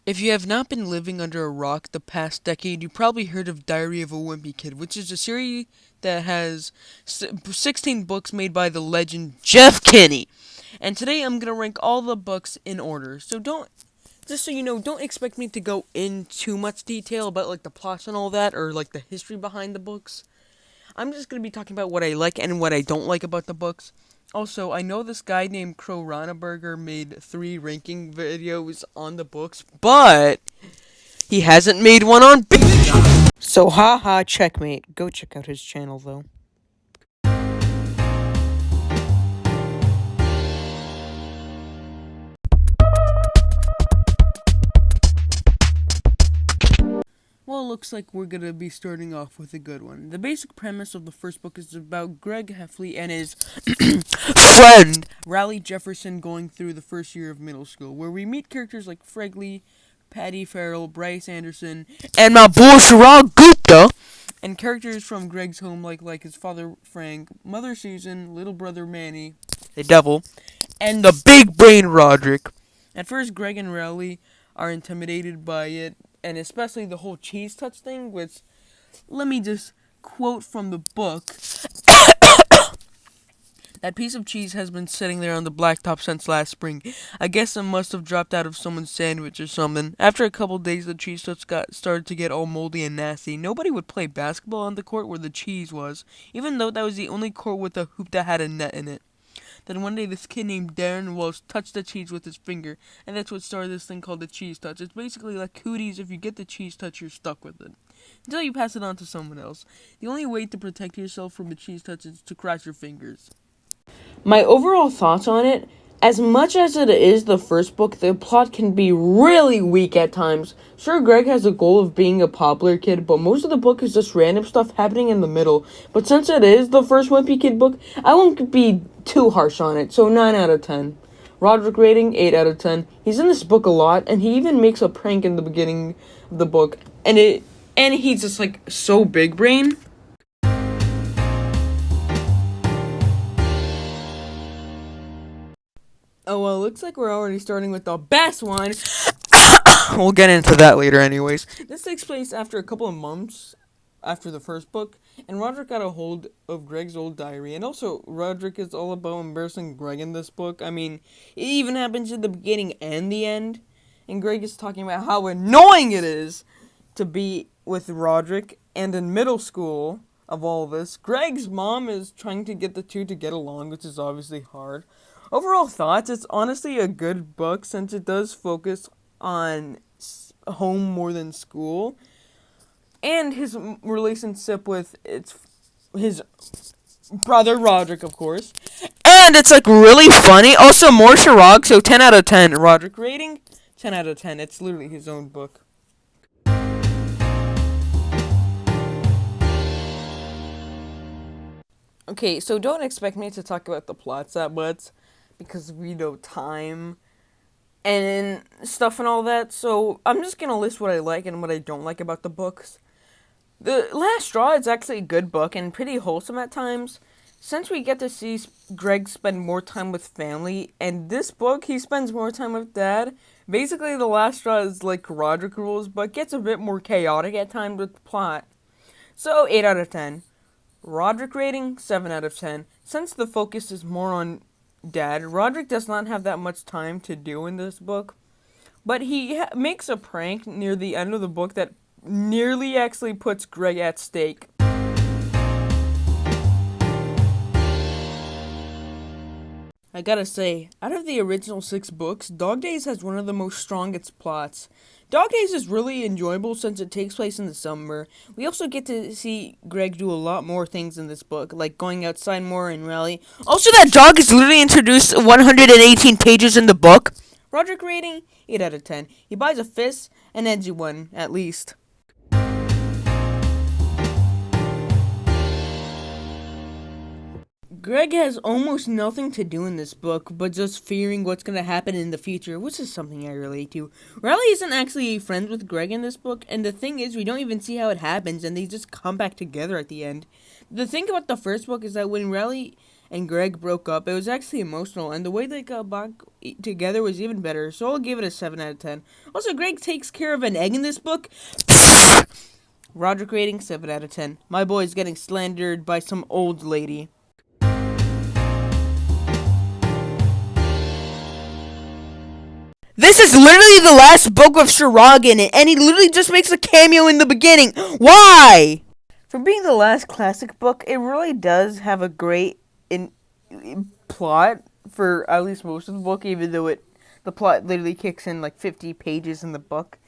If you have not been living under a rock the past decade, you probably heard of Diary of a Wimpy Kid, which is a series that has 16 books made by the legend Jeff Kinney. And today I'm going to rank all the books in order. Just so you know, don't expect me to go in too much detail about like the plots and all that, or like the history behind the books. I'm just going to be talking about what I like and what I don't like about the books. Also, I know this guy named Crow Ronneberger made 3 ranking videos on the books, but he hasn't made one on binge. So, haha, checkmate. Go check out his channel, though. Well, it looks like we're gonna be starting off with a good one. The basic premise of the first book is about Greg Heffley and his friend Raleigh Jefferson going through the first year of middle school, where we meet characters like Fregley, Patty Farrell, Bryce Anderson, and my boy Chirag Gupta, and characters from Greg's home like his father Frank, mother Susan, little brother Manny, the devil, and the big brain Roderick. At first, Greg and Raleigh are intimidated by it, and especially the whole cheese touch thing, which, let me just quote from the book. That piece of cheese has been sitting there on the blacktop since last spring. I guess it must have dropped out of someone's sandwich or something. After a couple days, the cheese touch started to get all moldy and nasty. Nobody would play basketball on the court where the cheese was, even though that was the only court with a hoop that had a net in it. Then one day, this kid named Darren Wells touched the cheese with his finger, and that's what started this thing called the cheese touch. It's basically like cooties. If you get the cheese touch, you're stuck with it until you pass it on to someone else. The only way to protect yourself from the cheese touch is to cross your fingers. My overall thoughts on it, as much as it is the first book, the plot can be really weak at times. Sure, Greg has a goal of being a popular kid, but most of the book is just random stuff happening in the middle. But since it is the first Wimpy Kid book, I won't be too harsh on it, so 9 out of 10. Roderick rating, 8 out of 10. He's in this book a lot, and he even makes a prank in the beginning of the book, and he's just like so big brain. Oh, well, looks like we're already starting with the best one. We'll get into that later anyways. This takes place after a couple of months after the first book, and Roderick got a hold of Greg's old diary. And also, Roderick is all about embarrassing Greg in this book. I mean, it even happens in the beginning and the end. And Greg is talking about how annoying it is to be with Roderick. And in middle school, of all this, Greg's mom is trying to get the two to get along, which is obviously hard. Overall thoughts, it's honestly a good book since it does focus on home more than school, and his relationship with his brother Roderick, of course. And it's like really funny. Also, more Chirag, so 10 out of 10. Roderick rating, 10 out of 10. It's literally his own book. Okay, so don't expect me to talk about the plots that much because we know time and stuff and all that. So I'm just gonna list what I like and what I don't like about the books. The Last Straw is actually a good book and pretty wholesome at times. Since we get to see Greg spend more time with family, and this book he spends more time with Dad. Basically, The Last Straw is like Roderick rules, but gets a bit more chaotic at times with the plot. So 8 out of 10. Roderick rating, 7 out of 10. Since the focus is more on Dad, Roderick does not have that much time to do in this book. But he makes a prank near the end of the book that nearly actually puts Greg at stake. I gotta say, out of the original 6 books, Dog Days has one of the most strongest plots. Dog Days is really enjoyable since it takes place in the summer. We also get to see Greg do a lot more things in this book, like going outside more and rally. Also, that dog is literally introduced 118 pages in the book. Roderick rating, 8 out of 10. He buys a fist and ends you one, at least. Greg has almost nothing to do in this book, but just fearing what's going to happen in the future, which is something I relate to. Riley isn't actually friends with Greg in this book, and the thing is, we don't even see how it happens, and they just come back together at the end. The thing about the first book is that when Riley and Greg broke up, it was actually emotional, and the way they got back together was even better, so I'll give it a 7 out of 10. Also, Greg takes care of an egg in this book. Roderick rating, 7 out of 10. My boy is getting slandered by some old lady. This is literally the last book with Shirag in it, and he literally just makes a cameo in the beginning. Why? For being the last classic book, it really does have a great plot for at least most of the book, even though the plot literally kicks in like 50 pages in the book.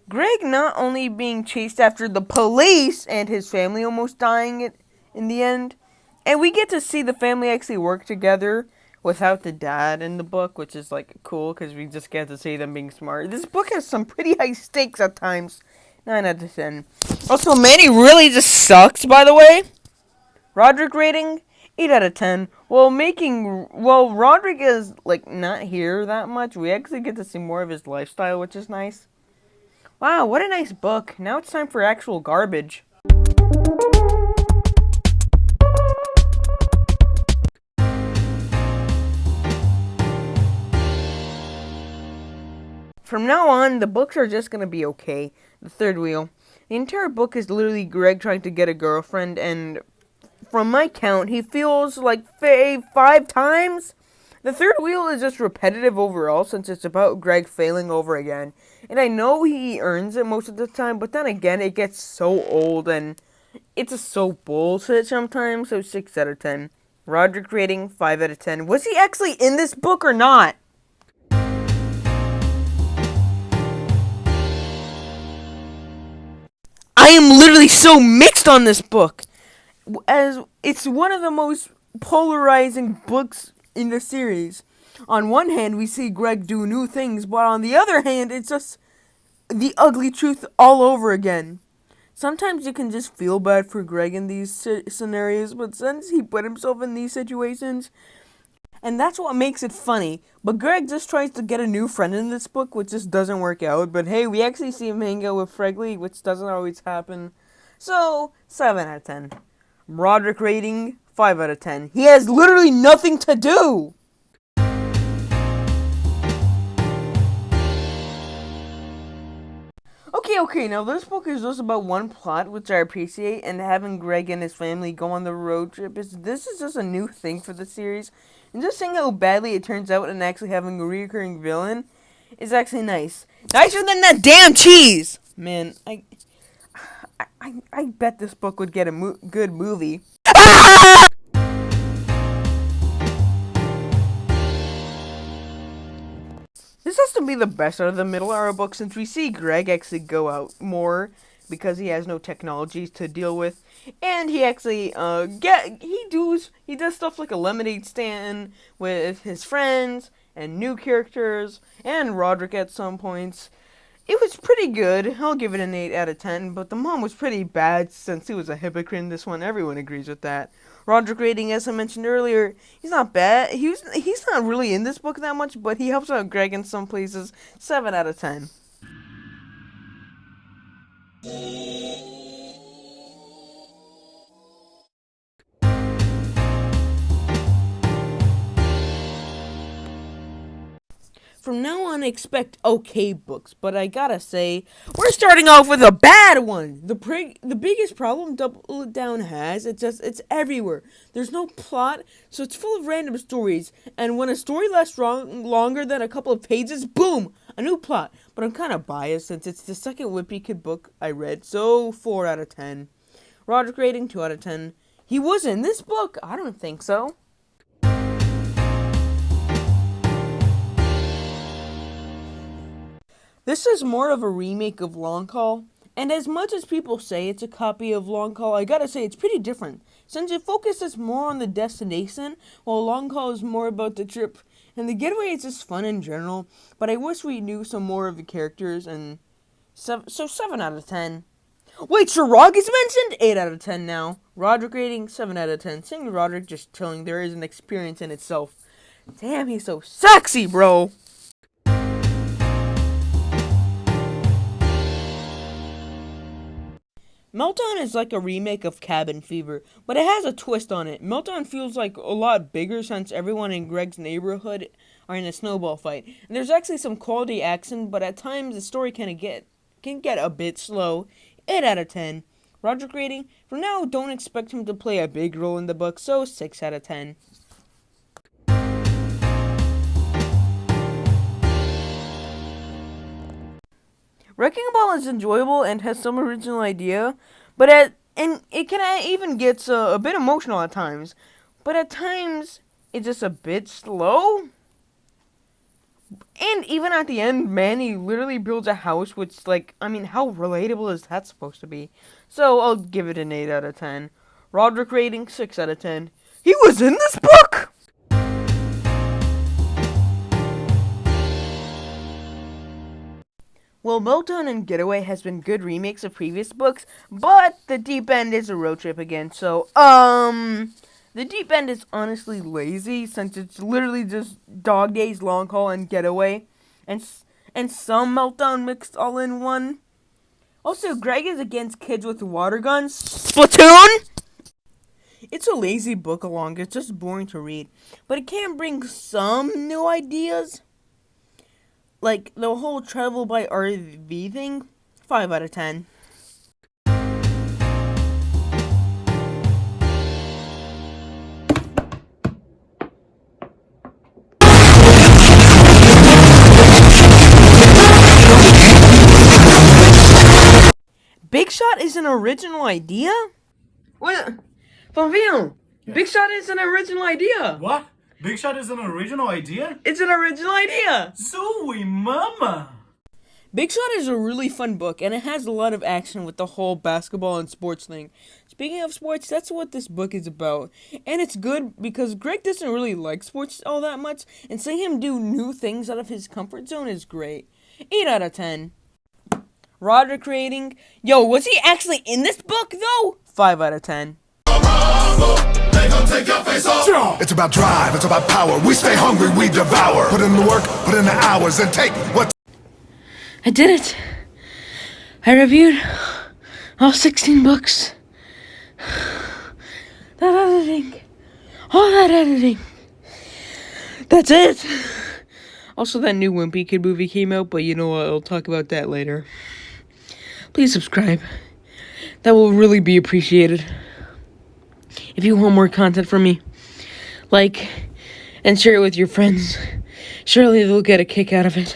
Greg not only being chased after the police and his family almost dying in the end, and we get to see the family actually work together without the dad in the book, which is like cool because we just get to see them being smart. This book has some pretty high stakes at times. 9 out of 10. Also, Manny really just sucks, by the way. Roderick rating, 8 out of 10. Well, Roderick is like not here that much. We actually get to see more of his lifestyle, which is nice. Wow, what a nice book. Now it's time for actual garbage. From now on, the books are just gonna be okay. The third wheel. The entire book is literally Greg trying to get a girlfriend, and from my count, he feels like 5 times. The third wheel is just repetitive overall, since it's about Greg failing over again. And I know he earns it most of the time, but then again, it gets so old, and it's just so bullshit sometimes, so 6 out of 10. Roderick rating, 5 out of 10. Was he actually in this book or not? I am literally so mixed on this book, as it's one of the most polarizing books in the series. On one hand, we see Greg do new things, but on the other hand, it's just the ugly truth all over again. Sometimes you can just feel bad for Greg in these scenarios, but since he put himself in these situations, and that's what makes it funny. But Greg just tries to get a new friend in this book, which just doesn't work out. But hey, we actually see him hang out with Fregley, which doesn't always happen. So, 7 out of 10. Roderick rating, 5 out of 10. He has literally nothing to do! Okay, now this book is just about one plot, which I appreciate, and having Greg and his family go on the road trip. This is just a new thing for the series. And just seeing how badly it turns out and actually having a recurring villain is actually nice. Nicer than that damn cheese! Man, I bet this book would get a good movie. This has to be the best out of the middle hour book, since we see Greg actually go out more because he has no technologies to deal with, and he actually he does stuff like a lemonade stand with his friends and new characters and Roderick at some points. It was pretty good. I'll give it an 8 out of 10, but the mom was pretty bad since he was a hypocrite in this one. Everyone agrees with that. Roderick rating, as I mentioned earlier, he's not bad. He's not really in this book that much, but he helps out Greg in some places. 7 out of 10. From now on, expect okay books, but I gotta say, we're starting off with a bad one. The biggest problem Double Down has, it's everywhere. There's no plot, so it's full of random stories, and when a story lasts longer than a couple of pages, boom, a new plot. But I'm kind of biased since it's the second Wimpy Kid book I read, so 4 out of 10. Roderick rating, 2 out of 10. He was in this book? I don't think so. This is more of a remake of Long Haul, and as much as people say it's a copy of Long Haul, I gotta say it's pretty different, since it focuses more on the destination, while Long Haul is more about the trip, and the getaway is just fun in general, but I wish we knew some more of the characters, and so 7 out of 10. Wait, Shirag is mentioned? 8 out of 10 now. Roderick rating, 7 out of 10. Seeing Roderick just chilling there is an experience in itself. Damn, he's so sexy, bro! Meltdown is like a remake of Cabin Fever, but it has a twist on it. Meltdown feels like a lot bigger since everyone in Greg's neighborhood are in a snowball fight. And there's actually some quality action, but at times the story can get a bit slow. 8 out of 10. Roderick rating, for now, don't expect him to play a big role in the book, so 6 out of 10. Wrecking Ball is enjoyable and has some original idea, and it can even gets a bit emotional at times. But at times, it's just a bit slow. And even at the end, Manny literally builds a house, which, how relatable is that supposed to be? So I'll give it an 8 out of 10. Roderick rating, 6 out of 10. He was in this book? Well, Meltdown and Getaway has been good remakes of previous books, but The Deep End is a road trip again, so, The Deep End is honestly lazy, since it's literally just Dog Days, Long Haul, and Getaway, and some Meltdown mixed all in one. Also, Greg is against kids with water guns. Splatoon! It's a lazy book along, it's just boring to read, but it can bring some new ideas. Like, the whole travel by RV thing, 5 out of 10. Big Shot is an original idea? What? Flavio, yes. Big Shot is an original idea. What? Big Shot is an original idea? It's an original idea! Zoe mama! Big Shot is a really fun book, and it has a lot of action with the whole basketball and sports thing. Speaking of sports, that's what this book is about. And it's good because Greg doesn't really like sports all that much, and seeing him do new things out of his comfort zone is great. 8 out of 10. Roderick rating, yo, was he actually in this book, though? 5 out of 10. It's about drive, it's about power. We stay hungry, we devour. Put in the work, put in the hours, and take what... I did it. I reviewed all 16 books. That editing. All that editing. That's it. Also, that new Wimpy Kid movie came out, but you know what? I'll talk about that later. Please subscribe. That will really be appreciated. If you want more content from me, like and share it with your friends. Surely they'll get a kick out of it.